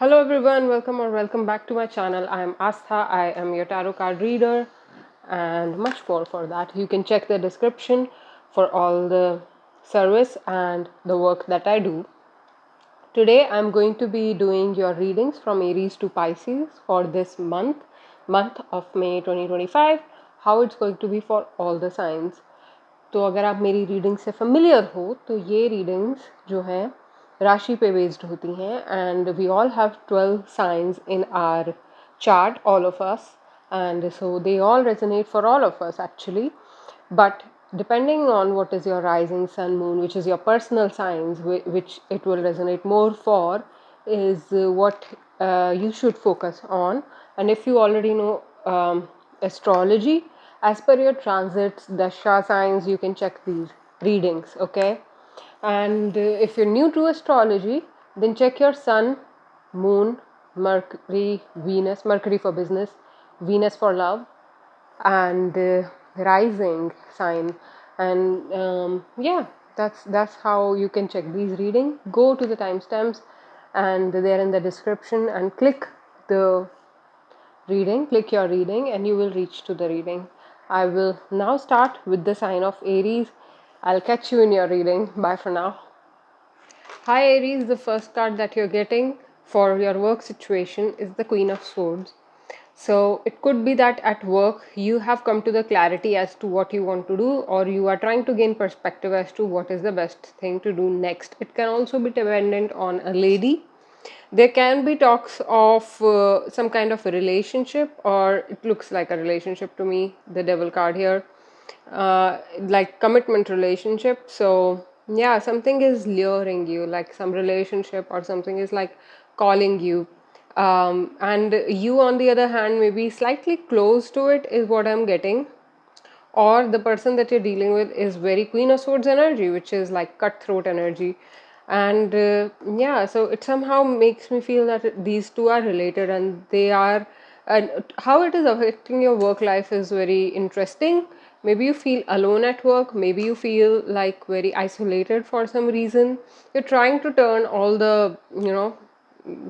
Hello everyone, welcome back to my channel. I am Astha. I am your tarot card reader and much more for that. You can check the description for all the service and the work that I do. Today I'm going to be doing your readings from Aries to Pisces for this month of May 2025, how it's going to be for all the signs. तो अगर आप मेरी reading से familiar हो तो ये readings जो हैं राशि पे बेस्ड होती हैं and we all have 12 science in our chart, all of us, and so they all resonate for all of us actually, but depending on what is your rising sun moon, which is your personal signs, which it will resonate more for, is what you should focus on. And if you already know astrology, as per your transits, dasha signs, you can check these readings, okay? And if you're new to astrology, then check your sun, moon, Mercury, Venus, Mercury for business, Venus for love, and rising sign. And yeah, that's how you can check these reading. Go to the timestamps and they're in the description, and click the reading, click your reading, and you will reach to the reading. I will now start with the sign of Aries. I'll catch you in your reading. Bye for now. Hi Aries, the first card that you're getting for your work situation is the Queen of Swords. So it could be that at work you have come to the clarity as to what you want to do, or you are trying to gain perspective as to what is the best thing to do next. It can also be dependent on a lady. There can be talks of some kind of a relationship, or it looks like a relationship to me, the Devil card here, like commitment relationship. So yeah, something is luring you, like some relationship or something is like calling you, and you on the other hand may be slightly close to it, is what I'm getting. Or the person that you're dealing with is very Queen of Swords energy, which is like cutthroat energy. And yeah, so it somehow makes me feel that these two are related, and they are, and how it is affecting your work life is very interesting. Maybe you feel alone at work, maybe you feel like very isolated for some reason. You're trying to turn all the,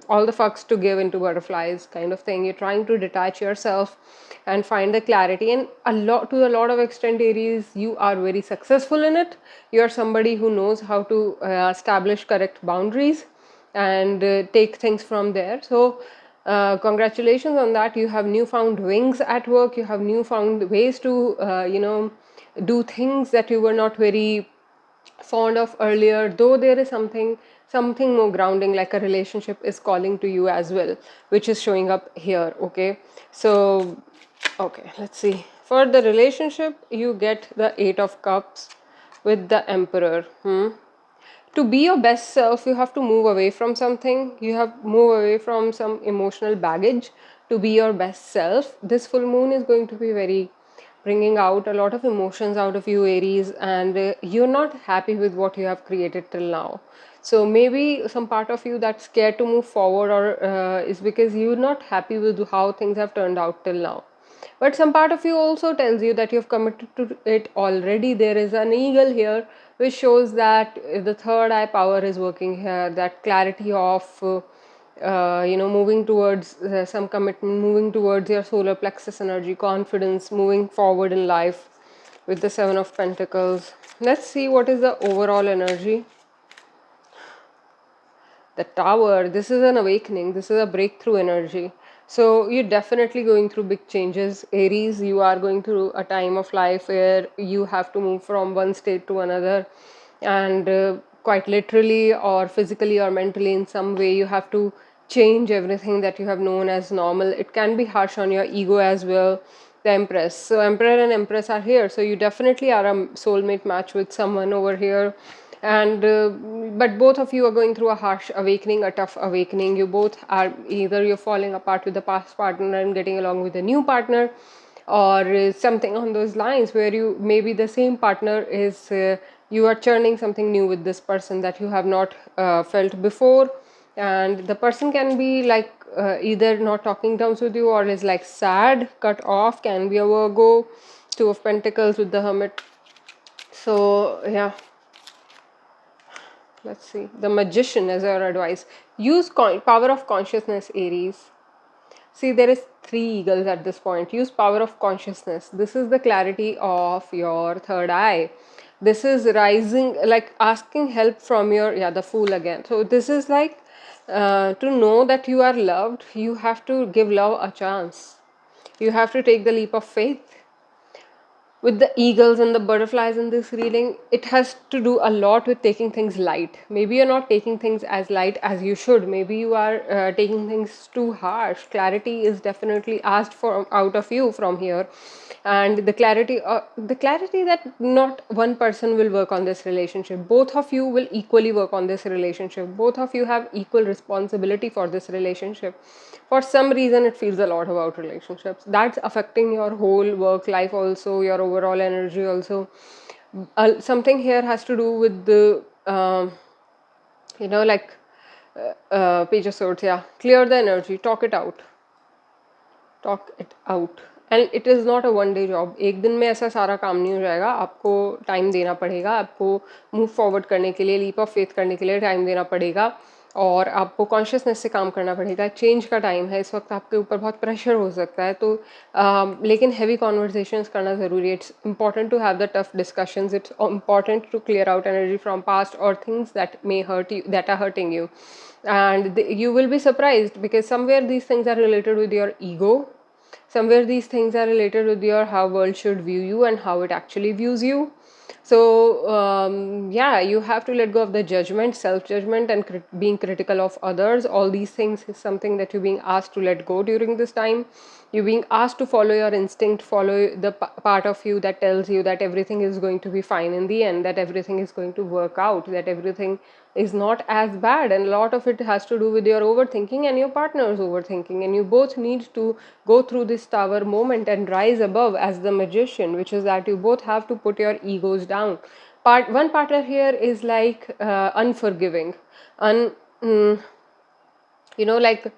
all the fucks to give into butterflies kind of thing. You're trying to detach yourself and find the clarity, and a lot of extent, Aries, you are very successful in it. You're somebody who knows how to establish correct boundaries and take things from there. So congratulations on that. You have newfound wings at work. You have newfound ways to do things that you were not very fond of earlier, though there is something more grounding, like a relationship is calling to you as well, which is showing up here. Okay, so okay, let's see. For the relationship, you get the 8 of Cups with the Emperor. To be your best self, you have to move away from something. You have move away from some emotional baggage to be your best self. This full moon is going to be very bringing out a lot of emotions out of you, Aries, and you're not happy with what you have created till now. So maybe some part of you that's scared to move forward, or is because you're not happy with how things have turned out till now. But some part of you also tells you that you've committed to it already. There is an eagle here, which shows that the third eye power is working here, that clarity of moving towards some commitment, moving towards your solar plexus energy, confidence, moving forward in life with the 7 of Pentacles. Let's see what is the overall energy. The Tower, this is an awakening, this is a breakthrough energy. So you're definitely going through big changes, Aries. You are going through a time of life where you have to move from one state to another, and quite literally or physically or mentally, in some way you have to change everything that you have known as normal. It can be harsh on your ego as well. The Empress, so Emperor and Empress are here, so you definitely are a soulmate match with someone over here. And but both of you are going through a harsh awakening, a tough awakening. You both are, either you're falling apart with the past partner and getting along with a new partner, or something on those lines, where you, maybe the same partner is, you are churning something new with this person that you have not felt before. And the person can be like either not talking terms with you, or is like sad, cut off. Can be a Virgo. 2 of Pentacles with the Hermit. So yeah, let's see, the Magician as your advice. Use power of consciousness, Aries. See, there is 3 eagles at this point. Use power of consciousness. This is the clarity of your third eye. This is rising, like asking help from your, yeah, the Fool again. So this is like to know that you are loved, you have to give love a chance. You have to take the leap of faith. With the eagles and the butterflies in this reading, it has to do a lot with taking things light. Maybe you're not taking things as light as you should. Maybe you are taking things too harsh. Clarity is definitely asked for out of you from here, and the clarity that not one person will work on this relationship. Both of you will equally work on this relationship. Both of you have equal responsibility for this relationship. For some reason it feels a lot about relationships. That's affecting your whole work life also, your overall energy also. Something here has to do with the like Page of Swords. Yeah, clear the energy, talk it out. And it is not a one day job. एक दिन में ऐसा सारा काम नहीं हो जाएगा. आपको टाइम देना पड़ेगा. आपको मूव फॉरवर्ड करने के लिए, लीप ऑफ फेथ करने के लिए टाइम देना पड़ेगा, और आपको कॉन्शियसनेस से काम करना पड़ेगा. चेंज का टाइम है इस वक्त. आपके ऊपर बहुत प्रेशर हो सकता है, तो लेकिन हैवी कॉन्वर्सेशंस करना ज़रूरी है. It's important to have the tough discussions. It's important to clear out energy from past और things that may hurt you, that are hurting you. And you will be surprised, because somewhere these things are related with your ego. Somewhere these things are related with your how world should view you and how it actually views you. So yeah, you have to let go of the judgment, self judgment, and being critical of others. All these things is something that you're being asked to let go during this time. You're being asked to follow your instinct, follow the part of you that tells you that everything is going to be fine in the end, that everything is going to work out, that everything is not as bad. And a lot of it has to do with your overthinking and your partner's overthinking, and you both need to go through this tower moment and rise above as the Magician, which is that you both have to put your egos down. One partner here is like unforgiving, like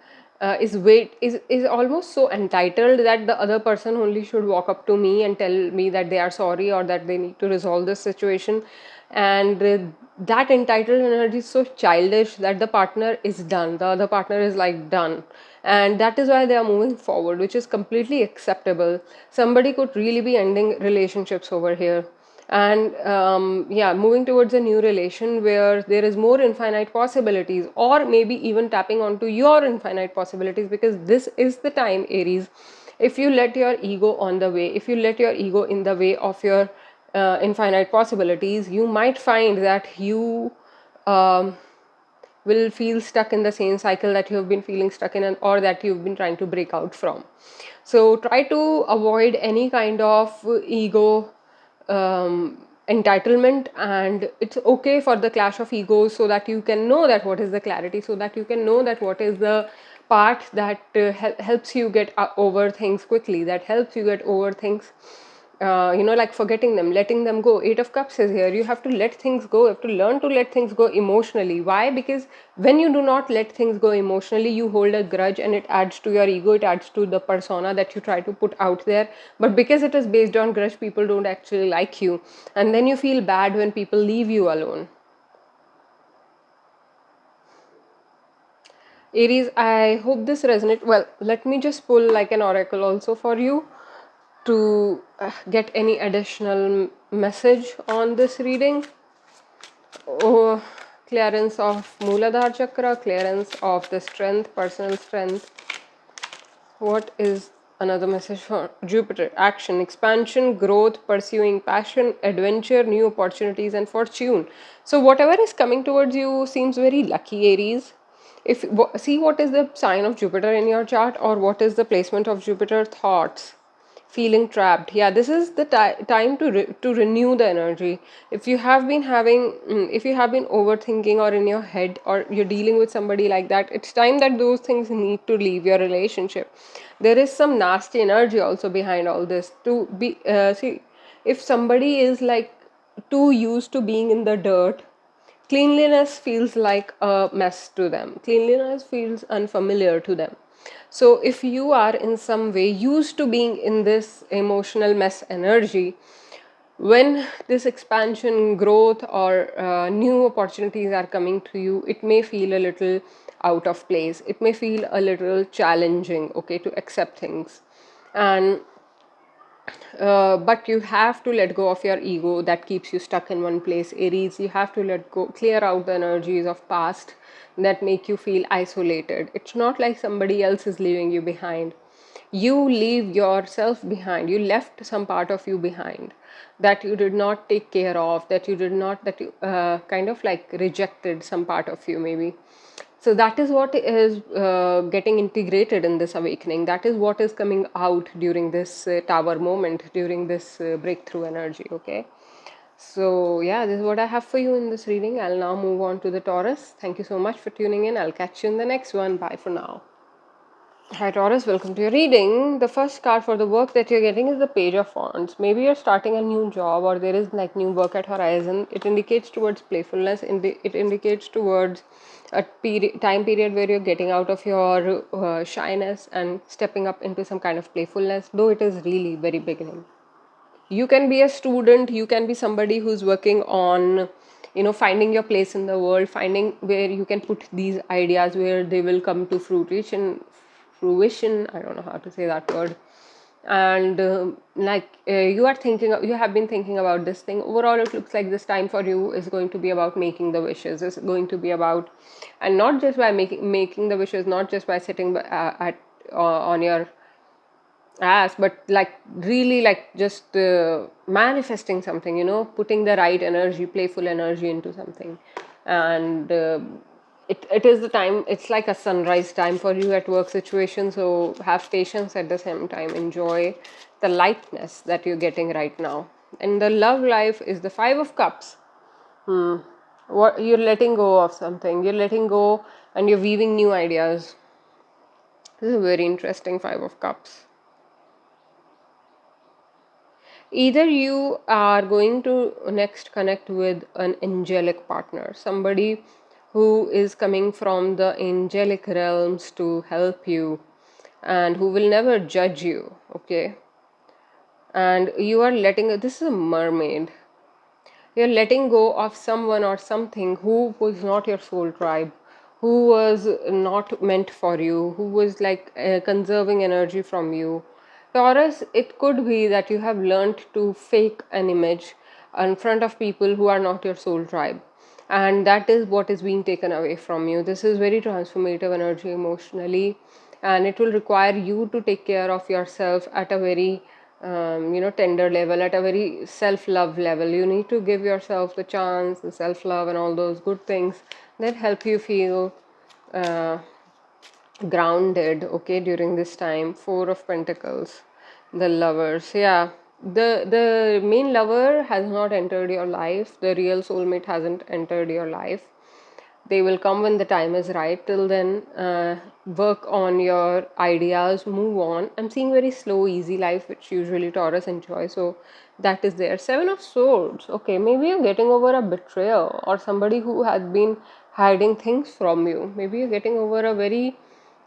is almost so entitled that the other person only should walk up to me and tell me that they are sorry or that they need to resolve this situation. And that entitled energy is so childish that the partner is done, the other partner is like done, and that is why they are moving forward, which is completely acceptable. Somebody could really be ending relationships over here, and yeah, moving towards a new relation where there is more infinite possibilities, or maybe even tapping onto your infinite possibilities, because this is the time, Aries. If you let your ego on the way, if you let your ego in the way of your infinite possibilities, you might find that you will feel stuck in the same cycle that you have been feeling stuck in, or that you've been trying to break out from. So try to avoid any kind of ego entitlement, and it's okay for the clash of egos, so that you can know that what is the clarity, so that you can know that what is the part that helps you get over things quickly, that helps you get over things, like forgetting them, letting them go. 8 of Cups is here. You have to let things go. You have to learn to let things go emotionally. Why? Because when you do not let things go emotionally, you hold a grudge, and it adds to your ego, it adds to the persona that you try to put out there. But because it is based on grudge, people don't actually like you, and then you feel bad when people leave you alone. Aries, I hope this resonates. Well, let me just pull like an oracle also for you to get any additional message on this reading. Oh, clearance of Mooladhara Chakra, clearance of the strength, personal strength. What is another message for Jupiter? Action, expansion, growth, pursuing passion, adventure, new opportunities, and fortune. So whatever is coming towards you seems very lucky, Aries. If see what is the sign of Jupiter in your chart, or what is the placement of Jupiter. Thoughts, feeling trapped. Yeah, this is the time to renew the energy. If you have been if you have been overthinking, or in your head, or you're dealing with somebody like that, it's time that those things need to leave your relationship. There is some nasty energy also behind all this. To be see, if somebody is like too used to being in the dirt, cleanliness feels like a mess to them. Cleanliness feels unfamiliar to them. So if you are in some way used to being in this emotional mess energy, when this expansion, growth, or new opportunities are coming to you, it may feel a little out of place. It may feel a little challenging, okay, to accept things. And but you have to let go of your ego that keeps you stuck in one place, Aries. You have to let go, clear out the energies of past that make you feel isolated. It's not like somebody else is leaving you behind. You leave yourself behind. You left some part of you behind that you did not take care of, that you did not, that you kind of like rejected some part of you maybe. So that is what is getting integrated in this awakening. That is what is coming out during this tower moment, during this breakthrough energy. Okay. So yeah, this is what I have for you in this reading. I'll now move on to the Taurus. Thank you so much for tuning in. I'll catch you in the next one. Bye for now. Hi Taurus, welcome to your reading. The first card for the work that you're getting is the Page of Wands. Maybe you're starting a new job or there is like new work at horizon. It indicates towards playfulness. It indicates towards a time period where you're getting out of your shyness and stepping up into some kind of playfulness, though it is really very beginning. You can be a student, you can be somebody who's working on, you know, finding your place in the world, finding where you can put these ideas where they will come to fruition. I don't know how to say that word. And you have been thinking about this thing. Overall, it looks like this time for you is going to be about making the wishes. It's going to be about, and not just by making the wishes, not just by sitting on your ass, but like really like just manifesting something, you know, putting the right energy, playful energy into something. And it is the time, it's like a sunrise time for you at work situation. So have patience, at the same time enjoy the lightness that you're getting right now. And the love life is the Five of Cups. What you're letting go of something, you're letting go, and you're weaving new ideas. This is a very interesting Five of Cups. Either you are going to next connect with an angelic partner, somebody who is coming from the angelic realms to help you and who will never judge you, okay? And you are letting, this is a mermaid, you're letting go of someone or something who was not your soul tribe, who was not meant for you, who was like conserving energy from you. Taurus, it could be that you have learned to fake an image in front of people who are not your soul tribe. And that is what is being taken away from you. This is very transformative energy emotionally, and it will require you to take care of yourself at a very tender level, at a very self-love level. You need to give yourself the chance, the self-love and all those good things that help you feel uh, grounded, okay, during this time. Four of Pentacles, the Lovers. Yeah, the main lover has not entered your life, the real soulmate hasn't entered your life. They will come when the time is right. Till then, work on your ideas, move on. I'm seeing very slow, easy life, which usually Taurus enjoy. So that is there. Seven of Swords. Okay, maybe you're getting over a betrayal or somebody who has been hiding things from you. Maybe you're getting over a very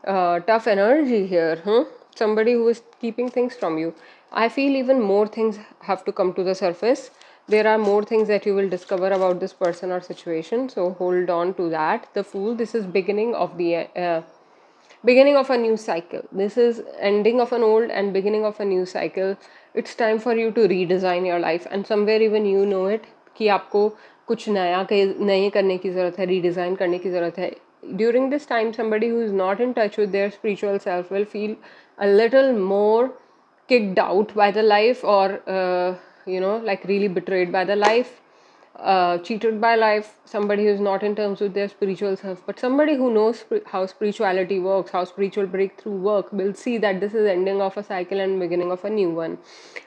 tough energy here, huh? Somebody who is keeping things from you. I feel even more things have to come to the surface. There are more things that you will discover about this person or situation, so hold on to that. The Fool, this is beginning of a new cycle. This is ending of an old and beginning of a new cycle. It's time for you to redesign your life, and somewhere even you know it कि आपको कुछ नए करने की ज़रूरत है, redesign करने की ज़रूरत है. During this time, somebody who is not in touch with their spiritual self will feel a little more kicked out by the life, or like really betrayed by the life, cheated by life. Somebody who's not in terms with their spiritual self, but somebody who knows how spirituality works, how spiritual breakthrough work, will see that this is ending of a cycle and beginning of a new one.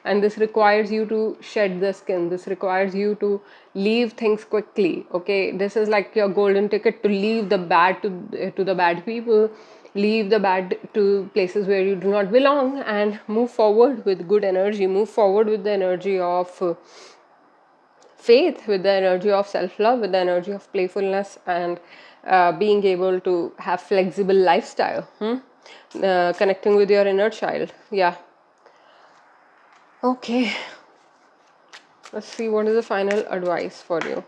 And this requires you to shed the skin, this requires you to leave things quickly, okay? This is like your golden ticket to leave the bad to the bad people, leave the bad to places where you do not belong, and move forward with good energy, move forward with the energy of faith, with the energy of self-love, with the energy of playfulness, and being able to have flexible lifestyle, connecting with your inner child. Yeah. Okay. Let's see what is the final advice for you.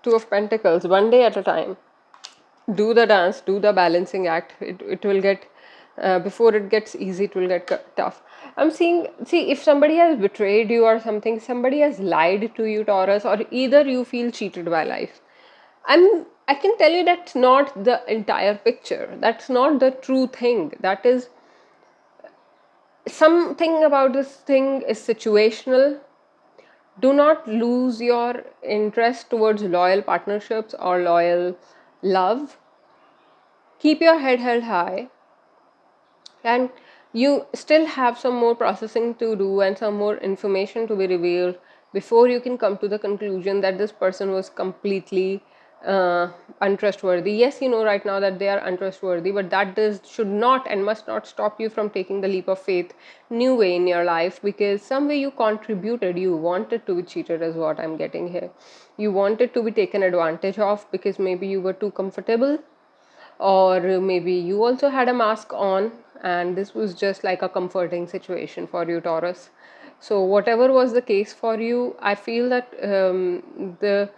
Two of Pentacles, one day at a time. Do the dance, do the balancing act. It will get, before it gets easy, it will get tough. I'm seeing, see, if somebody has betrayed you or something, somebody has lied to you, Taurus, or either you feel cheated by life. I can tell you that's not the entire picture. That's not the true thing. That is, something about this thing is situational. Do not lose your interest towards loyal partnerships or loyal love. Keep your head held high, and you still have some more processing to do and some more information to be revealed before you can come to the conclusion that this person was completely untrustworthy. Yes, you know right now that they are untrustworthy, but that should not and must not stop you from taking the leap of faith new way in your life, because some way you contributed, you wanted to be cheated is what I'm getting here. You wanted to be taken advantage of because maybe you were too comfortable, or maybe you also had a mask on and this was just like a comforting situation for you, Taurus. So whatever was the case for you, I feel that the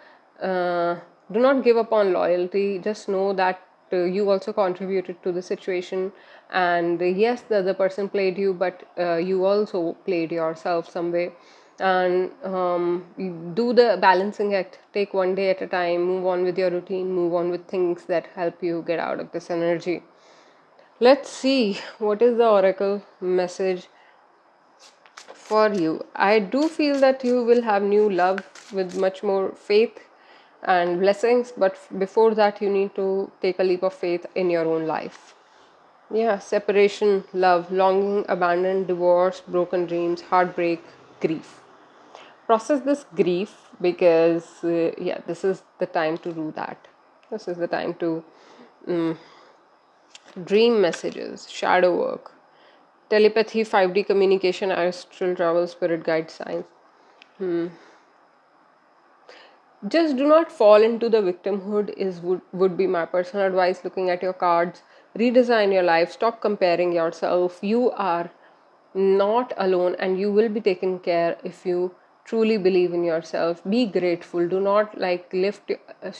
do not give up on loyalty. Just know that you also contributed to the situation, and yes, the other person played you, but you also played yourself some way. And you do the balancing act. Take one day at a time, move on with your routine, move on with things that help you get out of this energy. Let's see what is the oracle message for you. I do feel that you will have new love with much more faith and blessings, but before that you need to take a leap of faith in your own life. Yeah, separation, love, longing, abandon, divorce, broken dreams, heartbreak, grief. Process this grief, because yeah, this is the time to do that. This is the time to dream messages, shadow work, telepathy, 5D communication, astral travel, spirit guide signs. Just do not fall into the victimhood is would be my personal advice. Looking at your cards, redesign your life, stop comparing yourself. You are not alone and you will be taken care if you truly believe in yourself. Be grateful. Do not like lift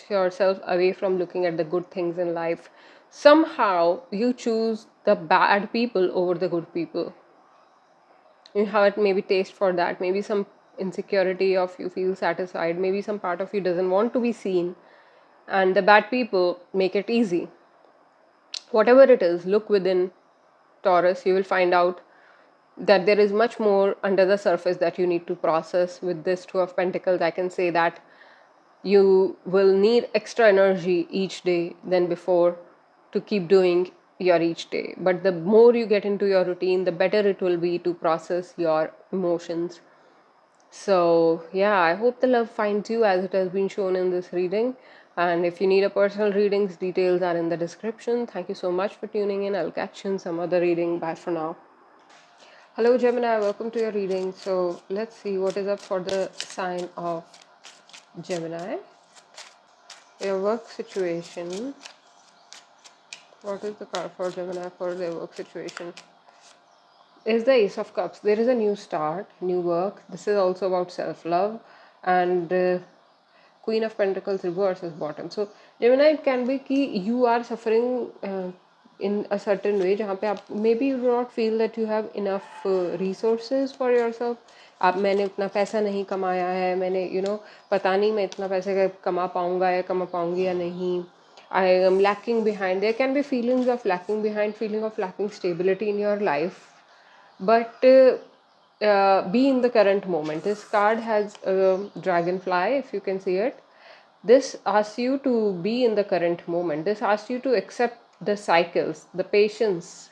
yourself away from looking at the good things in life. Somehow you choose the bad people over the good people. You have maybe taste for that, maybe some insecurity of you feel satisfied, maybe some part of you doesn't want to be seen, and the bad people make it easy. Whatever it is, look within, Taurus. You will find out that there is much more under the surface that you need to process. With this Two of Pentacles, I can say that you will need extra energy each day than before to keep doing your each day. But the more you get into your routine, the better it will be to process your emotions. So yeah, I hope the love finds you as it has been shown in this reading. And if you need a personal readings, details are in the description. Thank you so much for tuning in. I'll catch you in some other reading. Bye for now. Hello Gemini, welcome to your reading. So let's see what is up for the sign of Gemini. Your work situation. What is the card for Gemini for their work situation? Is the Ace of Cups. There is a new start, new work. This is also about self-love, and Queen of Pentacles reverse is bottom. So Gemini, it can be कि you are suffering in a certain way जहाँ पे आप maybe you do not feel that you have enough resources for yourself. आप मैंने उतना पैसा नहीं कमाया है, मैंने पता नहीं मैं इतना पैसे कमा पाऊँगा या कमा पाऊँगी या नहीं. I am lacking behind. There can be feelings of lacking behind, feeling of lacking stability in your life, but be in the current moment. This card has a dragonfly, if you can see it. This asks you to be in the current moment. This asks you to accept the cycles. The patience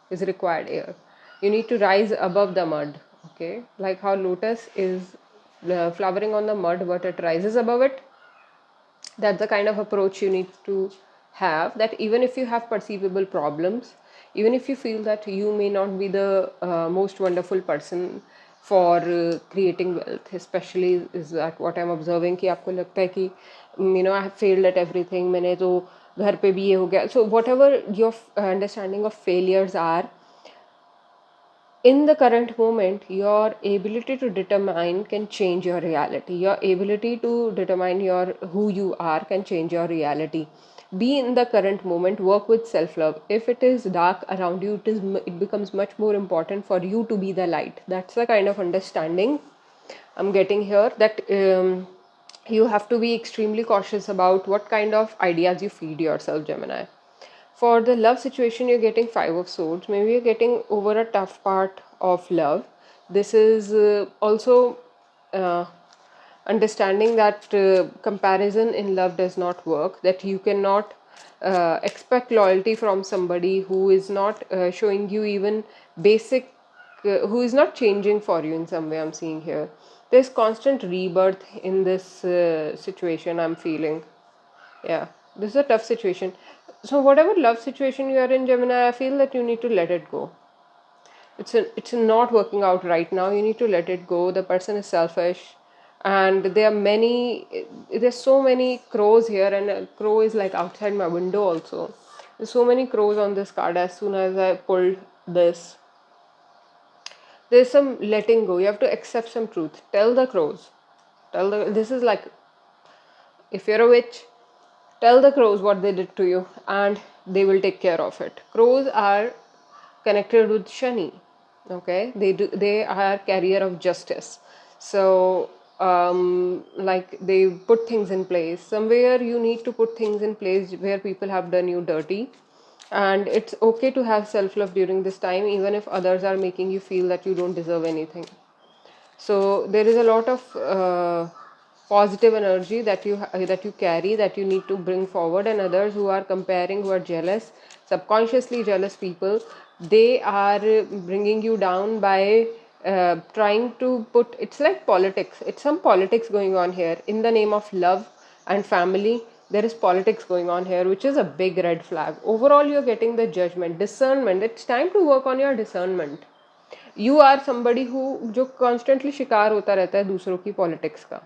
is required here. You need to rise above the mud. Okay, like how lotus is flowering on the mud, but it rises above it. That's the kind of approach you need to have, that even if you have perceivable problems, even if you feel that you may not be the most wonderful person for creating wealth, especially is that what I'm observing कि आपको लगता है कि I have failed at everything, मैंने तो घर पे भी ये हो गया. So whatever your understanding of failures are, in the current moment, your ability to determine can change your reality. Your ability to determine your who you are can change your reality. Be in the current moment, work with self love. If it is dark around you, it becomes much more important for you to be the light. That's the kind of understanding I'm getting here, that you have to be extremely cautious about what kind of ideas you feed yourself, Gemini. For the love situation, you're getting Five of Swords. Maybe you're getting over a tough part of love. This is also uh, understanding that comparison in love does not work, that you cannot expect loyalty from somebody who is not showing you even basic, who is not changing for you in some way. I'm seeing here. There's constant rebirth in this situation, I'm feeling. Yeah, this is a tough situation. So whatever love situation you are in, Gemini, I feel that you need to let it go. It's not working out right now. You need to let it go. The person is selfish, and there's so many crows here, and a crow is like outside my window also. There's so many crows on this card. As soon as I pulled this, there's some letting go. You have to accept some truth. Tell the crows. This is like, if you're a witch, tell the crows what they did to you, and they will take care of it. Crows are connected with Shani. Okay, they are carrier of justice. So like, they put things in place. Somewhere you need to put things in place where people have done you dirty, and it's okay to have self love during this time, even if others are making you feel that you don't deserve anything. So there is a lot of positive energy that you carry, that you need to bring forward. And others who are comparing, who are jealous, subconsciously jealous people, they are bringing you down by trying to put, it's like politics. It's some politics going on here in the name of love and family. There is politics going on here, which is a big red flag. Overall, you're getting the Judgment, discernment. It's time to work on your discernment. You are somebody who जो constantly शिकार होता रहता है दूसरों की politics का.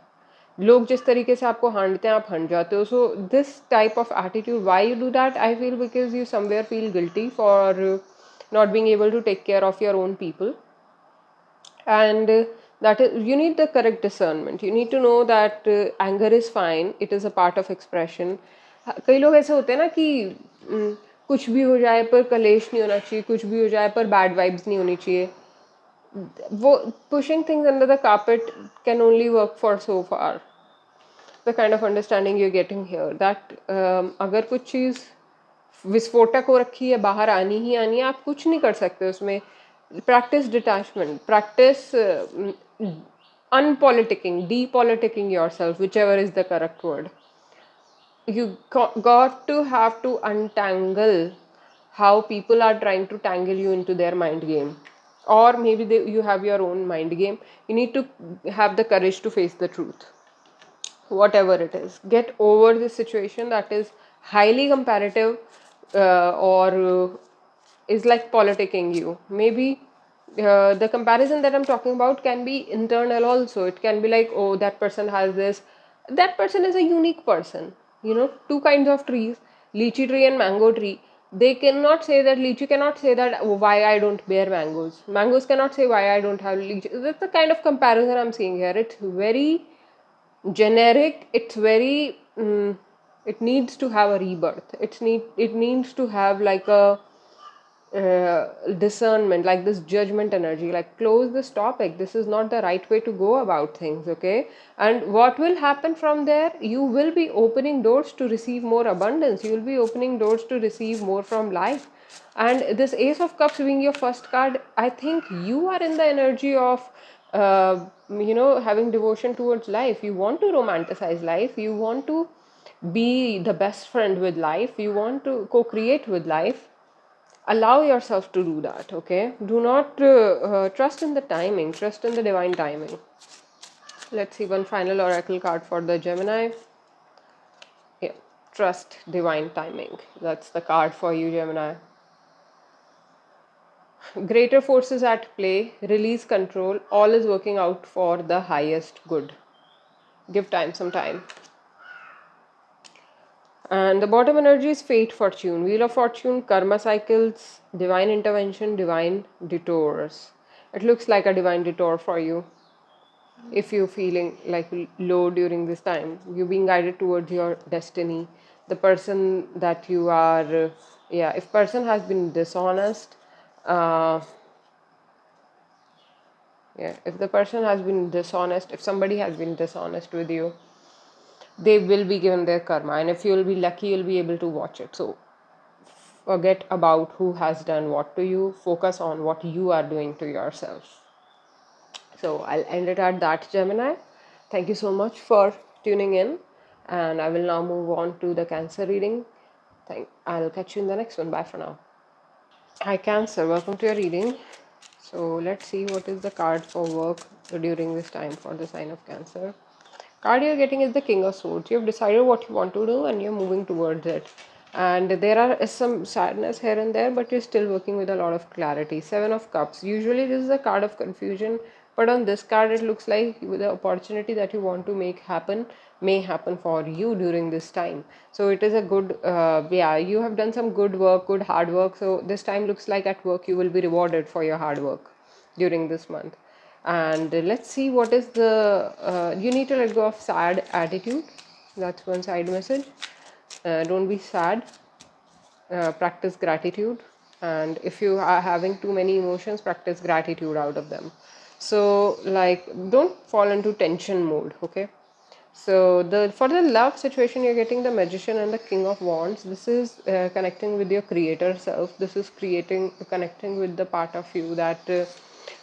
लोग जिस तरीके से आपको हांडते हैं, आप हंड जाते हो. So this type of attitude, why you do that, I feel because you somewhere feel guilty for not being able to take care of your own people. And that is, you need the correct discernment. You need to know that anger is fine, it is a part of expression. कई लोग ऐसे होते हैं ना कि कुछ भी हो जाए पर कलेश नहीं होना चाहिए, कुछ भी हो जाए पर बैड वाइब्स नहीं होनी चाहिए. Pushing things under the carpet can only work for so far. The kind of understanding you're getting here, that अगर कुछ चीज़ विस्फोटक हो रखी है, बाहर आनी ही आनी है, आप कुछ नहीं कर सकते उसमें. Practice detachment, practice unpoliticking, depoliticking yourself, whichever is the correct word. You got to have to untangle how people are trying to tangle you into their mind game. Or maybe you have your own mind game. You need to have the courage to face the truth. Whatever it is, get over this situation that is highly comparative, or is like politicking you. Maybe the comparison that I'm talking about can be internal also. It can be like, oh, that person has this, that person is a unique person. Two kinds of trees, lychee tree and mango tree. They cannot say that, lychee cannot say that, oh, why I don't bear mangoes. Mangoes cannot say why I don't have lychee. That's the kind of comparison I'm seeing here. It's very generic. It's very it needs to have a rebirth. It needs to have like a discernment, like this judgment energy, like close this topic. This is not the right way to go about things. Okay, and what will happen from there? You will be opening doors to receive more abundance. You will be opening doors to receive more from life. And this Ace of Cups being your first card, I think you are in the energy of having devotion towards life. You want to romanticize life. You want to be the best friend with life. You want to co-create with life. Allow yourself to do that. Okay, do not trust in the timing, trust in the divine timing. Let's see one final oracle card for the Gemini. Yeah, trust divine timing. That's the card for you, Gemini. Greater forces at play, release control, all is working out for the highest good. Give time some time. And the bottom energy is fate, fortune, wheel of fortune, karma cycles, divine intervention, divine detours. It looks like a divine detour for you. If you're feeling like low during this time, you're being guided towards your destiny. The person that you are, yeah, if person has been dishonest, uh, yeah, if the person has been dishonest, if somebody has been dishonest with you, they will be given their karma, and if you'll be lucky, you'll be able to watch it. So forget about who has done what to you, focus on what you are doing to yourself. So I'll end it at that, Gemini. Thank you so much for tuning in, and I will now move on to the Cancer reading. I'll catch you in the next one. Bye for now. Hi Cancer, welcome to your reading. So let's see what is the card for work during this time for the sign of Cancer. Card you're getting is the King of Swords. You've decided what you want to do and you're moving towards it. And there is some sadness here and there, but you're still working with a lot of clarity. Seven of Cups. Usually this is a card of confusion, but on this card it looks like the opportunity that you want to make happen may happen for you during this time. So it is a good, yeah, you have done some good work, good hard work. So this time looks like at work you will be rewarded for your hard work during this month. And let's see what is the you need to let go of sad attitude. That's one side message. Don't be sad, practice gratitude, and if you are having too many emotions, practice gratitude out of them. So like, don't fall into tension mode, okay? So the for the love situation, you're getting the Magician and the King of Wands. This is connecting with your creator self. This is connecting with the part of you that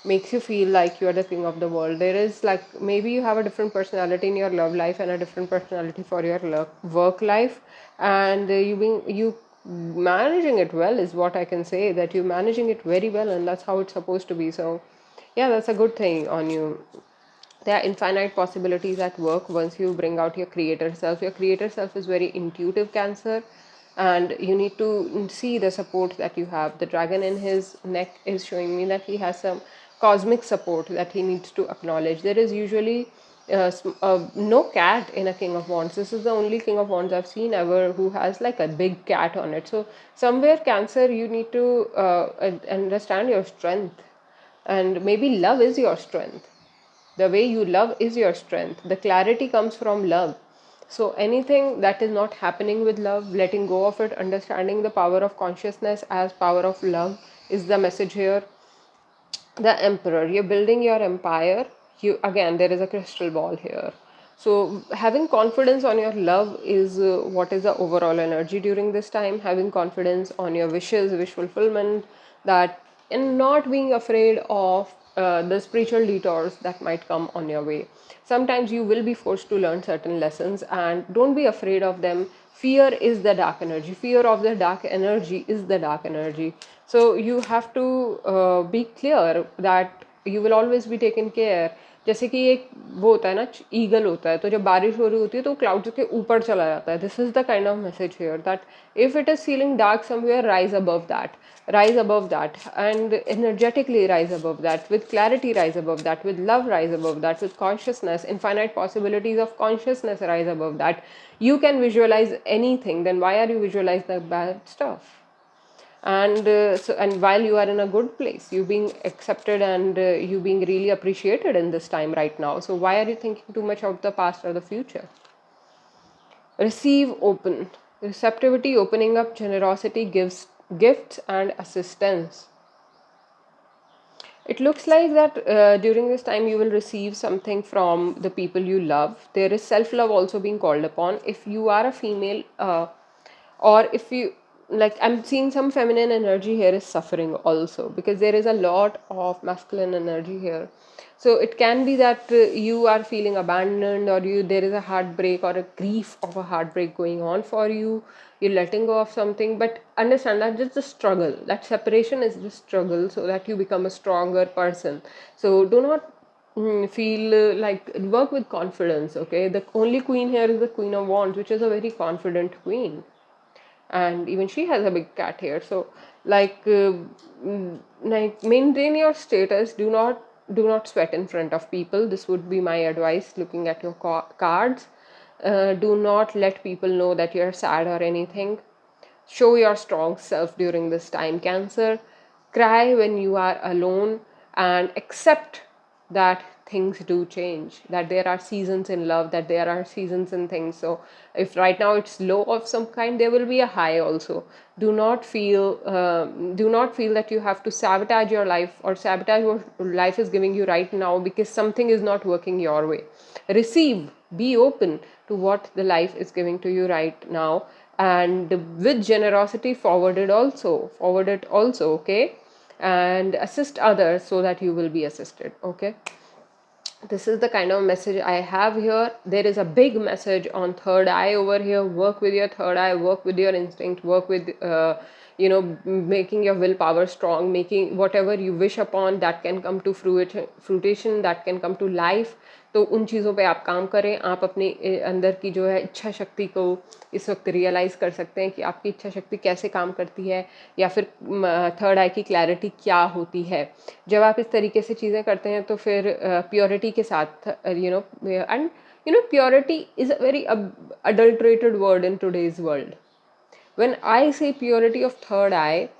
makes you feel like you are the king of the world. There is like, maybe you have a different personality in your love life and a different personality for your work life, and you managing it well is what I can say. That you're managing it very well, and that's how it's supposed to be. So yeah, that's a good thing on you. There are infinite possibilities at work once you bring out your creator self. Your creator self is very intuitive, Cancer, and you need to see the support that you have. The dragon in his neck is showing me that he has some cosmic support that he needs to acknowledge. There is usually no cat in a King of Wands. This is the only King of Wands I've seen ever who has like a big cat on it. So somewhere, Cancer, you need to understand your strength, and maybe love is your strength. The way you love is your strength. The clarity comes from love. So anything that is not happening with love, letting go of it, understanding the power of consciousness as power of love is the message here. The Emperor, you're building your empire. You, again, there is a crystal ball here. So having confidence on your love is what is the overall energy during this time. Having confidence on your wishes, wish fulfillment, that, and not being afraid of the spiritual detours that might come on your way. Sometimes you will be forced to learn certain lessons, and don't be afraid of them. Fear is the dark energy. Fear of the dark energy is the dark energy. So you have to be clear that you will always be taken care. जैसे कि एक वो होता है ना, eagle होता है, तो जब बारिश हो रही होती है तो क्लाउड्स के ऊपर चला जाता है. This is the kind of message here that if it is feeling dark somewhere, rise above that, and energetically rise above that, with clarity rise above that, with love rise above that, with consciousness, infinite possibilities of consciousness rise above that. You can visualize anything, then why are you visualizing the bad stuff? And and while you are in a good place, you being accepted, and you being really appreciated in this time right now, so why are you thinking too much of the past or the future? Receive, open, receptivity, opening up, generosity, gives gifts and assistance. It looks like that during this time you will receive something from the people you love. There is self-love also being called upon. If you are a female, or if you, like, I'm seeing some feminine energy here is suffering also, because there is a lot of masculine energy here. So it can be that you are feeling abandoned, or there is a heartbreak or a grief of a heartbreak going on for you. You're letting go of something, but understand that just the struggle, that separation is the struggle, so that you become a stronger person. So do not feel like, work with confidence, okay? The only queen here is the Queen of Wands, which is a very confident queen, and even she has a big cat here. So like like, maintain your status. Do not sweat in front of people. This would be my advice looking at your cards. Do not let people know that you're sad or anything. Show your strong self during this time, Cancer. Cry when you are alone. and accept that things do change, that there are seasons in love, that there are seasons in things. So if right now it's low of some kind, there will be a high also. Do not feel that you have to sabotage your life or sabotage what life is giving you right now because something is not working your way. Receive, be open to what the life is giving to you right now, and with generosity, forward it also, okay, and assist others so that you will be assisted, okay. This is the kind of message I have here. There is a big message on third eye over here. Work with your third eye, work with your instinct, work with making your willpower strong, making whatever you wish upon, that can come to fruition, that can come to life. तो उन चीज़ों पे आप काम करें. आप अपने अंदर की जो है इच्छा शक्ति को इस वक्त रियलाइज़ कर सकते हैं कि आपकी इच्छा शक्ति कैसे काम करती है, या फिर थर्ड आई की क्लैरिटी क्या होती है. जब आप इस तरीके से चीज़ें करते हैं तो फिर प्योरिटी के साथ and purity is a very adulterated word in today's world. When I say purity of third eye,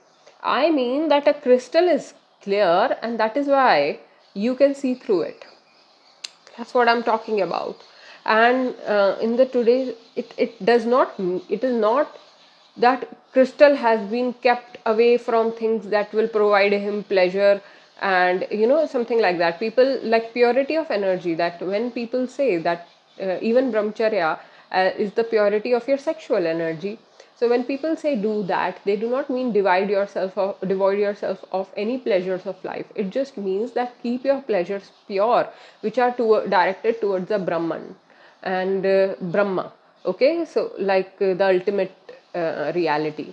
I mean that a crystal is clear and that is why you can see through it. That's what I'm talking about. And in the today, it does not, it is not that crystal has been kept away from things that will provide him pleasure and something like that. People like purity of energy, that when people say that even brahmacharya is the purity of your sexual energy. So when people say do that, they do not mean devoid yourself of any pleasures of life. It just means that keep your pleasures pure, which are directed towards the Brahman and Brahma. Okay, so like the ultimate reality.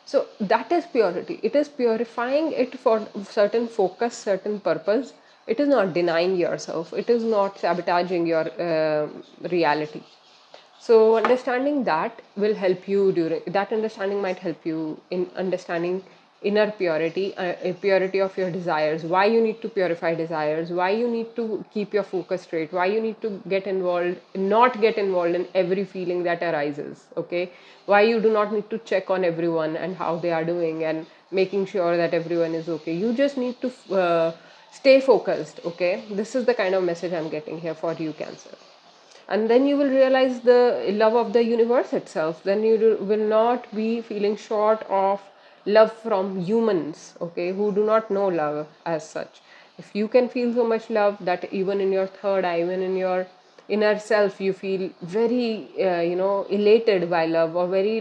So that is purity. It is purifying it for certain focus, certain purpose. It is not denying yourself. It is not sabotaging your reality. So understanding that will help you that understanding might help you in understanding inner purity, purity of your desires, why you need to purify desires, why you need to keep your focus straight, why you need to not get involved in every feeling that arises, okay, why you do not need to check on everyone and how they are doing and making sure that everyone is okay. You just need to stay focused, okay. This is the kind of message I'm getting here for you, Cancer. And then you will realize the love of the universe itself. Then you will not be feeling short of love from humans, okay, who do not know love as such. If you can feel so much love that even in your third eye, even in your inner self, you feel very elated by love, or very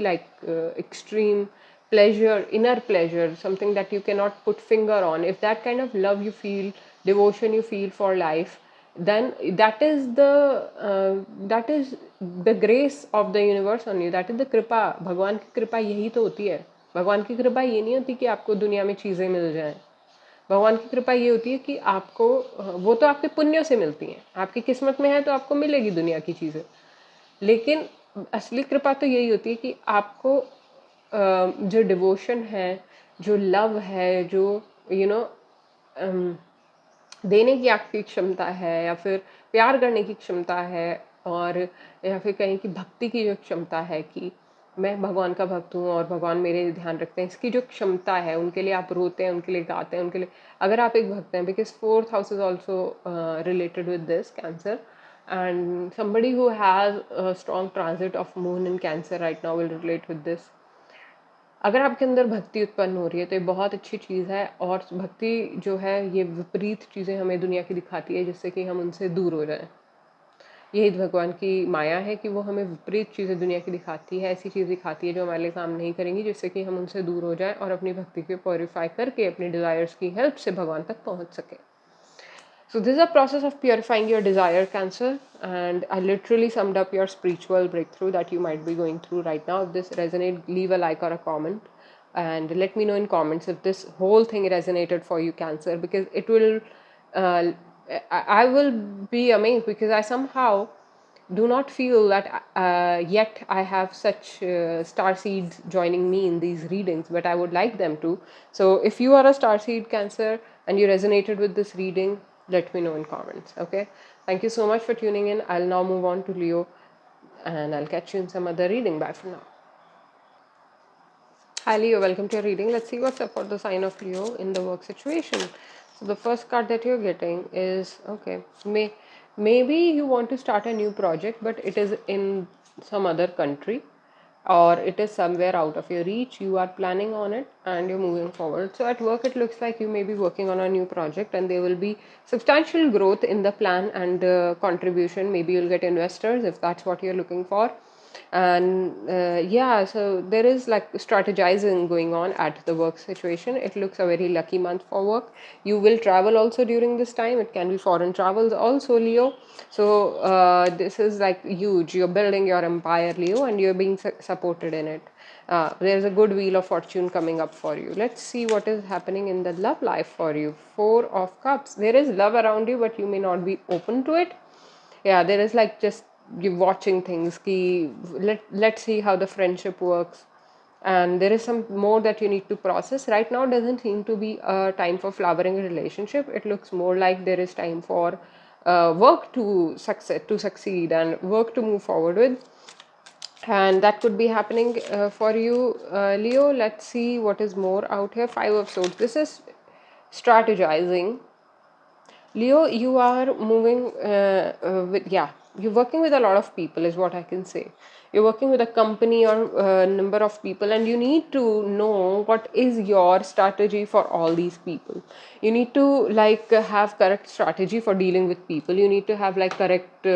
extreme pleasure, inner pleasure, something that you cannot put finger on. If that kind of love you feel, devotion you feel for life, then that is the grace of the universe on you. That is the कृपा. भगवान की कृपा यही तो होती है. भगवान की कृपा ये नहीं होती कि आपको दुनिया में चीज़ें मिल जाएं. भगवान की कृपा ये होती है कि आपको वो तो आपके पुण्यों से मिलती हैं. आपकी किस्मत में है तो आपको मिलेगी दुनिया की चीज़ें. लेकिन असली कृपा तो यही होती है कि आपको जो डिवोशन है, जो लव है, जो देने की आपकी क्षमता है, या फिर प्यार करने की क्षमता है, और या फिर कहीं की भक्ति की जो क्षमता है कि मैं भगवान का भक्त हूँ और भगवान मेरे ध्यान रखते हैं, इसकी जो क्षमता है, उनके लिए आप रोते हैं, उनके लिए गाते हैं, उनके लिए अगर आप एक भक्त हैं, because 4th house is also related with this cancer, and somebody who has a strong transit of moon in cancer right now will relate with this. अगर आपके अंदर भक्ति उत्पन्न हो रही है तो ये बहुत अच्छी चीज़ है, और भक्ति जो है ये विपरीत चीज़ें हमें दुनिया की दिखाती है जिससे कि हम उनसे दूर हो जाएं. यही भगवान की माया है कि वो हमें विपरीत चीज़ें दुनिया की दिखाती है, ऐसी चीज़ दिखाती है जो हमारे लिए काम नहीं करेंगी, जिससे कि हम उनसे दूर हो जाएं और अपनी भक्ति को प्योरीफाई करके अपने डिज़ायर्स की हेल्प से भगवान तक पहुँच सकें. So this is a process of purifying your desire, Cancer, and I literally summed up your spiritual breakthrough that you might be going through right now. If this resonated, leave a like or a comment, and let me know in comments if this whole thing resonated for you, Cancer, because it will, I will be amazed, because I somehow do not feel that yet I have such star seeds joining me in these readings, but I would like them to. So if you are a star seed, Cancer, and you resonated with this reading, let me know in comments. Okay, thank you so much for tuning in. I'll now move on to Leo, and I'll catch you in some other reading. Bye for now. Hi Leo, welcome to your reading. Let's see what's up for the sign of Leo in the work situation. So the first card that you're getting is okay. Maybe you want to start a new project, but it is in some other country, or it is somewhere out of your reach. You are planning on it and you're moving forward. So at work, it looks like you may be working on a new project, and there will be substantial growth in the plan and contribution. Maybe you'll get investors if that's what you're looking for. And yeah, so there is like strategizing going on at the work situation. It looks a very lucky month for work. You will travel also during this time. It can be foreign travels also, Leo. So this is like huge. You're building your empire, Leo, and you're being supported in it. There's a good wheel of fortune coming up for you. Let's see what is happening in the love life for you. Four of Cups. There is love around you, but you may not be open to it. Yeah, there is like just you watching things. Let's see how the friendship works, and there is some more that you need to process. Right now doesn't seem to be a time for flowering relationship. It looks more like there is time for work to succeed and work to move forward with, and that could be happening for you, Leo. Let's see what is more out here. Five of Swords. This is strategizing. Leo, you are moving you're working with a lot of people, is what I can say. You're working with a company or number of people, and you need to know what is your strategy for all these people. You need to like have correct strategy for dealing with people. You need to have like correct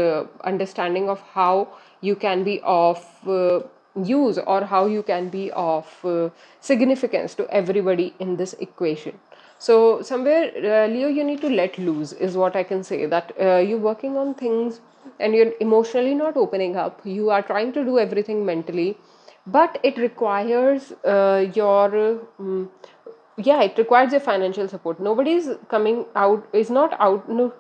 understanding of how you can be of use, or how you can be of significance to everybody in this equation. So somewhere, Leo, you need to let loose, is what I can say. That you're working on things and you're emotionally not opening up. You are trying to do everything mentally, but it requires it requires your financial support. Nobody's coming out, is not out. No,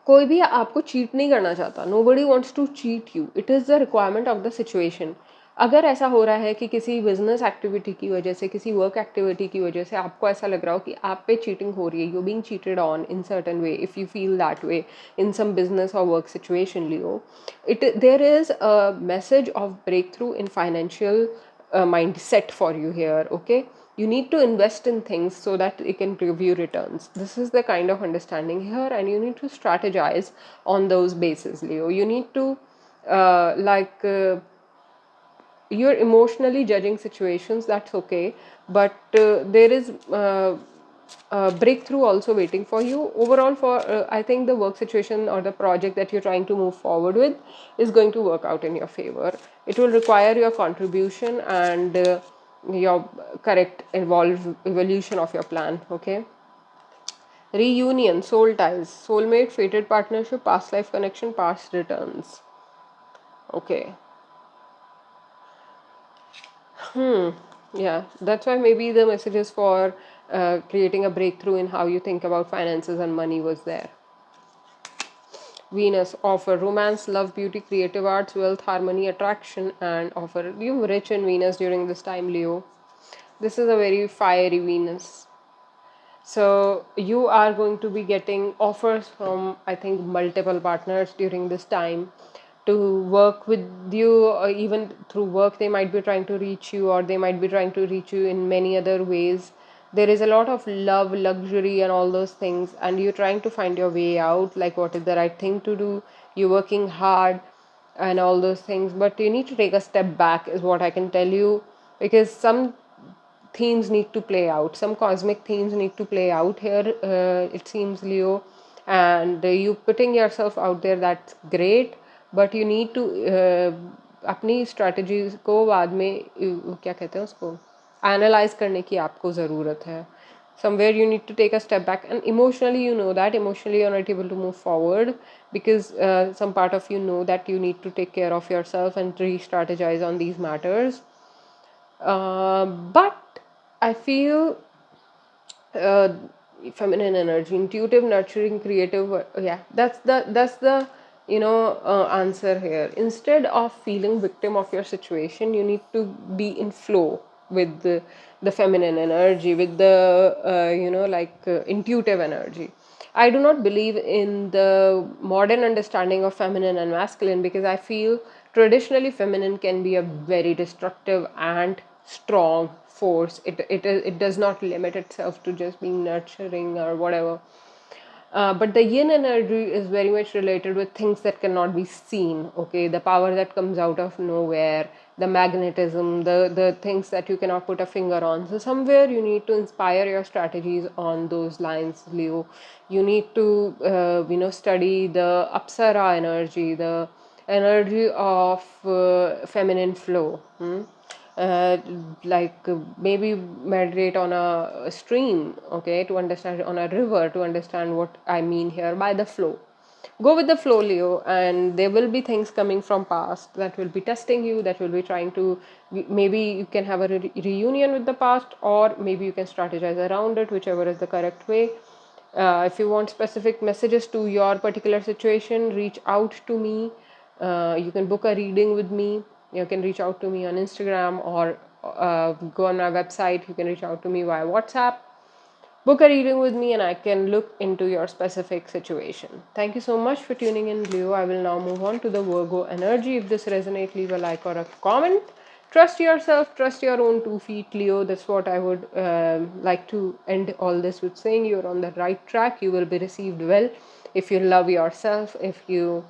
कोई भी आपको cheat नहीं करना चाहता. Nobody wants to cheat you. It is the requirement of the situation. अगर ऐसा हो रहा है कि किसी बिजनेस एक्टिविटी की वजह से, किसी वर्क एक्टिविटी की वजह से आपको ऐसा लग रहा हो कि आप पे चीटिंग हो रही है, you being cheated on in certain way, if you feel that way in some business और work situation, Leo, it there is a message of breakthrough in financial mindset for you here. Okay, you need to invest in things so that it can give you returns. This is the kind of understanding here, and you need to strategize on those bases, Leo. You need to you're emotionally judging situations, that's okay, but there is breakthrough also waiting for you. Overall, for I think the work situation or the project that you're trying to move forward with is going to work out in your favor. It will require your contribution and your correct evolution of your plan. Okay, reunion, soul ties, soulmate, fated partnership, past life connection, past returns. Okay. Yeah, that's why maybe the messages for creating a breakthrough in how you think about finances and money was there. Venus, offer romance, love, beauty, creative arts, wealth, harmony, attraction, and offer. You're rich in Venus during this time, Leo. This is a very fiery Venus. So you are going to be getting offers from, I think, multiple partners during this time to work with you, or even through work they might be trying to reach you, or they might be trying to reach you in many other ways. There is a lot of love, luxury, and all those things, and you're trying to find your way out, like what is the right thing to do. You're working hard and all those things, but you need to take a step back, is what I can tell you, because some themes need to play out, some cosmic themes need to play out here, it seems, Leo. And you putting yourself out there, that's great, but you need to अपनी strategies को बाद में क्या कहते हैं उसको analyse करने की आपको ज़रूरत है. Somewhere you need to take a step back, and emotionally you know that emotionally you're not able to move forward, because some part of you know that you need to take care of yourself and re-strategize on these matters. But I feel feminine energy, intuitive, nurturing, creative. Yeah, that's the answer here. Instead of feeling victim of your situation, you need to be in flow with the feminine energy, with the intuitive energy. I do not believe in the modern understanding of feminine and masculine, because I feel Traditionally feminine can be a very destructive and strong force. It does not limit itself to just being nurturing or whatever. But the yin energy is very much related with things that cannot be seen. Okay, the power that comes out of nowhere, the magnetism, the things that you cannot put a finger on. So somewhere you need to inspire your strategies on those lines, Leo. You need to study the Apsara energy, the energy of feminine flow. uh, maybe meditate on a stream, okay, to understand, on a river, to understand what I mean here by the flow. Go with the flow, Leo, and there will be things coming from past that will be testing you, that will be trying to, maybe you can have a reunion with the past, or maybe you can strategize around it, whichever is the correct way. If you want specific messages to your particular situation, reach out to me. You can book a reading with me. You can reach out to me on Instagram, or go on my website. You can reach out to me via WhatsApp. Book a reading with me and I can look into your specific situation. Thank you so much for tuning in, Leo. I will now move on to the Virgo energy. If this resonates, leave a like or a comment. Trust yourself, trust your own 2 feet, Leo. That's what I would like to end all this with saying. You're on the right track. You will be received well if you love yourself, if you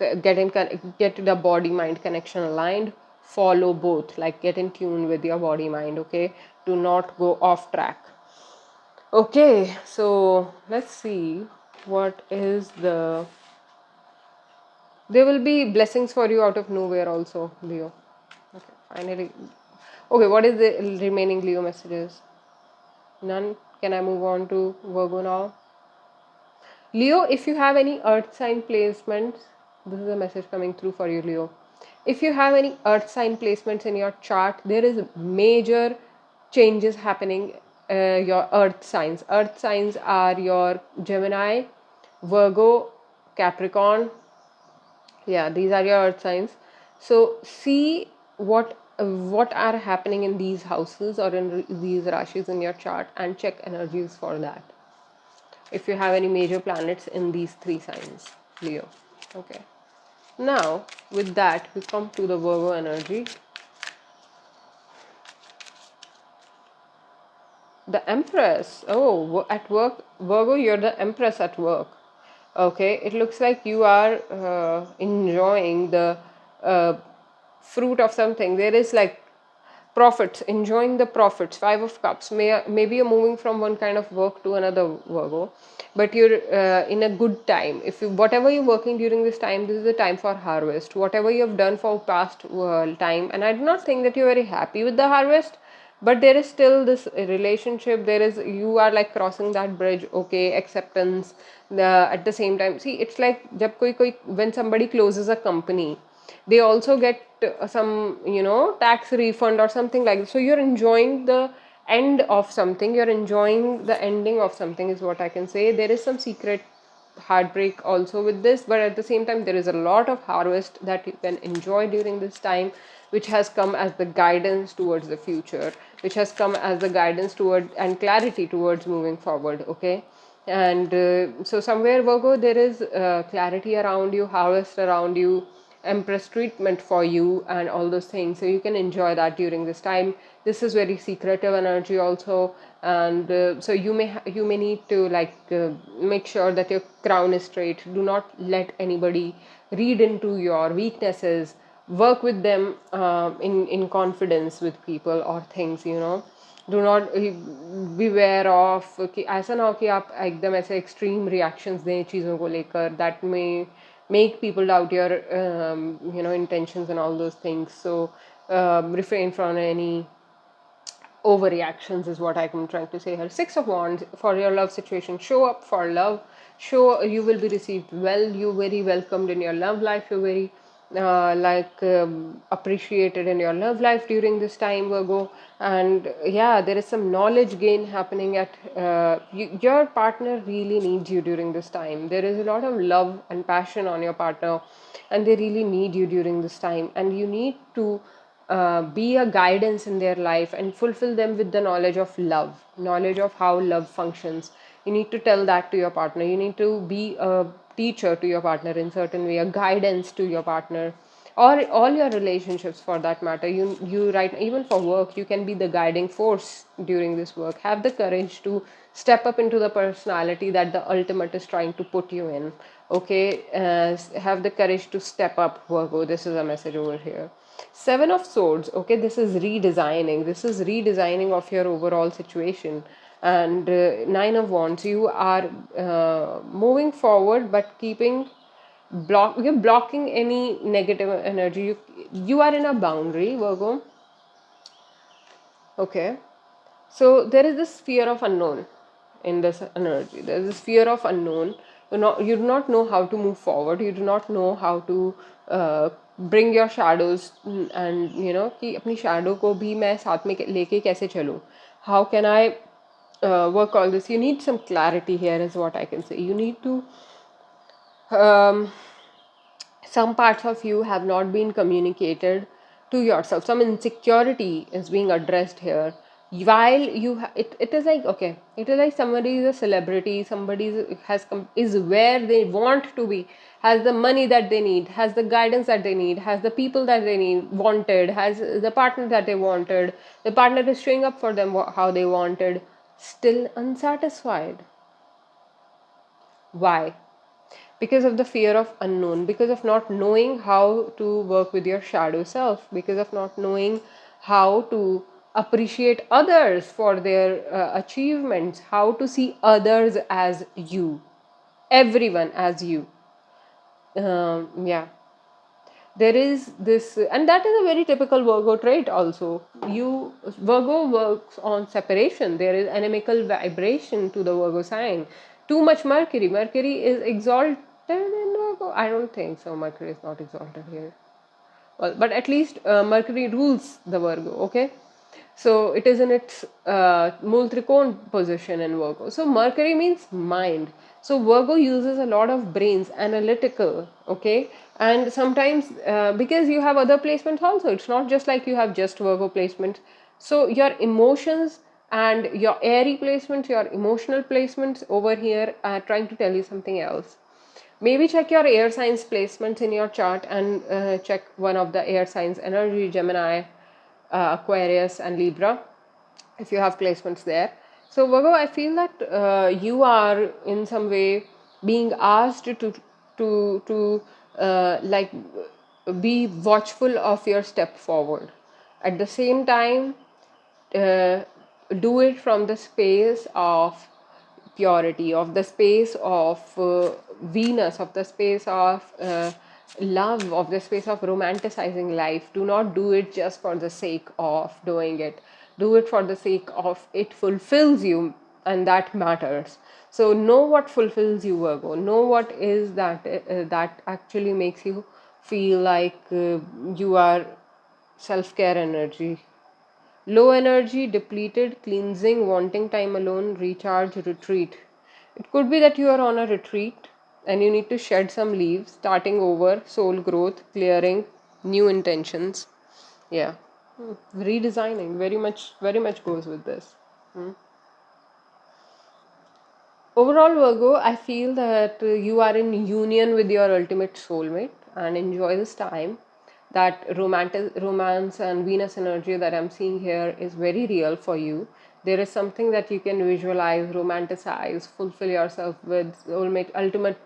get the body mind connection aligned. Follow both, like get in tune with your body mind, okay? Do not go off track. Okay, so let's see what is the. There will be blessings for you out of nowhere also, Leo. Okay, finally. Okay, what is the remaining Leo messages? None. Can I move on to Virgo now? Leo, if you have any earth sign placements, this is a message coming through for you, Leo. If you have any earth sign placements in your chart, there is major changes happening. Your earth signs. Earth signs are your Gemini, Virgo, Capricorn. Yeah, these are your earth signs. So see what are happening in these houses or in these rashis in your chart, and check energies for that. If you have any major planets in these 3 signs, Leo. Okay. Now, with that, we come to the Virgo energy. The Empress. Oh, at work, Virgo, you're the Empress at work. Okay, it looks like you are enjoying the uh, fruit of something. There is like profits, enjoying the profits. 5 of Cups. Maybe you're moving from one kind of work to another, Virgo, but you're in a good time. If you, whatever you're working during this time, this is the time for harvest. Whatever you've done for past time, and I do not think that you're very happy with the harvest, but there is still this relationship. There is, you are like crossing that bridge. Okay, acceptance. At the same time, see, it's like when somebody closes a company, they also get some tax refund or something like that. So you're enjoying the end of something, you're enjoying the ending of something, is what I can say. There is some secret heartbreak also with this, but at the same time there is a lot of harvest that you can enjoy during this time, which has come as the guidance towards the future, which has come as the guidance toward and clarity towards moving forward. Okay, and so somewhere, Virgo, there is clarity around you, harvest around you, Empress treatment for you, and all those things, so you can enjoy that during this time. This is very secretive energy also, and so you may need to make sure that your crown is straight. Do not let anybody read into your weaknesses. Work with them in confidence with people or things. Do not beware of कि ऐसा ना हो कि आप एकदम ऐसे extreme reactions दें चीज़ों को लेकर, that may make people doubt your intentions and all those things. So refrain from any overreactions, is what I'm trying to say here. 6 of Wands for your love situation. Show up for love. You will be received well. You're very welcomed in your love life. You're very appreciated in your love life during this time, Virgo. And yeah, there is some knowledge gain happening at your partner really needs you during this time. There is a lot of love and passion on your partner, and they really need you during this time, and you need to be a guidance in their life and fulfill them with the knowledge of love, knowledge of how love functions. You need to tell that to your partner. You need to be a teacher to your partner in certain way, a guidance to your partner, or all your relationships for that matter. You right, even for work, you can be the guiding force during this work. Have the courage to step up into the personality that the ultimate is trying to put you in. Okay, have the courage to step up, Virgo. This is a message over here. Seven of Swords. Okay, this is redesigning. This is redesigning of your overall situation. And Nine of Wands. You are moving forward, but keeping you're blocking any negative energy. You are in a boundary, Virgo. Okay, so there is this fear of unknown in this energy. There is this fear of unknown. You do not know how to move forward. You do not know how to bring your shadows, and कि अपनी shadow को भी मैं साथ में लेके कैसे चलूँ. How can I work all this? You need some clarity here, is what I can say. You need to some parts of you have not been communicated to yourself. Some insecurity is being addressed here. While it is like, okay, it is like somebody is a celebrity, somebody is where they want to be, has the money that they need, has the guidance that they need, has the people that they wanted, has the partner that they wanted, the partner is showing up for them how they wanted, still unsatisfied. Why? Because of the fear of unknown, because of not knowing how to work with your shadow self, because of not knowing how to appreciate others for their achievements, how to see others as you, everyone as you. Yeah, there is this, and that is a very typical Virgo trait also. Virgo works on separation. There is animical vibration to the Virgo sign. Too much Mercury is exalted in Virgo. I don't think so. Mercury is not exalted here. Well, but at least Mercury rules the Virgo. Okay, so it is in its Mool Trikon position in Virgo. So Mercury means mind. So Virgo uses a lot of brains, analytical. Okay, and sometimes because you have other placements also, it's not just like you have just Virgo placements. So your emotions and your airy placements, your emotional placements over here are trying to tell you something else. Maybe check your air signs placements in your chart and check one of the air signs energy, Gemini, Aquarius, and Libra, if you have placements there. So, Virgo, I feel that you are in some way being asked to like be watchful of your step forward. At the same time, uh, do it from the space of purity, of the space of Venus, of the space of love, of the space of romanticizing life. Do not do it just for the sake of doing it. Do it for the sake of it fulfills you, and that matters. So know what fulfills you, Virgo. Know what is that actually makes you feel like you are self-care energy. Low energy, depleted, cleansing, wanting time alone, recharge, retreat. It could be that you are on a retreat and you need to shed some leaves, starting over, soul growth, clearing, new intentions. Yeah. Redesigning very much goes with this. Overall, Virgo, I feel that you are in union with your ultimate soulmate and enjoy this time. That romance and Venus energy that I'm seeing here is very real for you. There is something that you can visualize, romanticize, fulfill yourself with soulmate, ultimate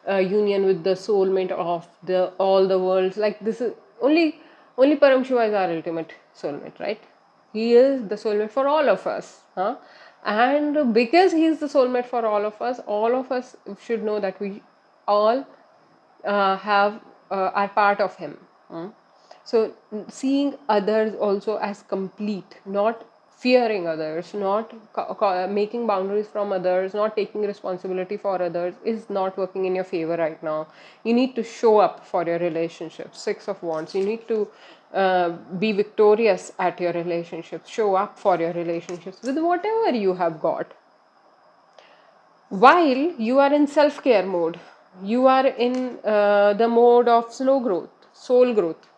union with the soulmate of the all the worlds. Like this is only Param Shiva is our ultimate soulmate, right? He is the soulmate for all of us, huh? And because he is the soulmate for all of us should know that we all have are part of him. So seeing others also as complete, not fearing others, not making boundaries from others, not taking responsibility for others is not working in your favor right now. You need to show up for your relationship. Six of Wands. You need to be victorious at your relationships. Show up for your relationships with whatever you have got. While you are in self-care mode, you are in the mode of slow growth, soul growth.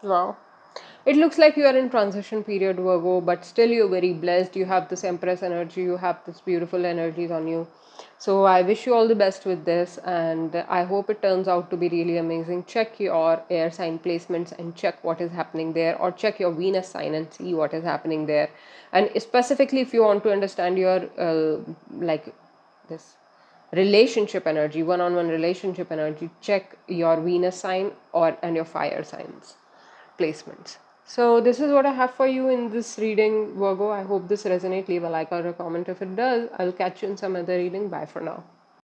Wow. it looks like you are in transition period, Virgo, but still you're very blessed. You have this Empress energy, you have this beautiful energies on you. So I wish you all the best with this, and I hope it turns out to be really amazing. Check your air sign placements and check what is happening there, or check your Venus sign and see what is happening there. And specifically, if you want to understand your like this relationship energy, one-on-one relationship energy, check your Venus sign or and your fire signs placements. So this is what I have for you in this reading, Virgo. I hope this resonates. Leave a like or a comment if it does. I'll catch you in some other reading. Bye for now.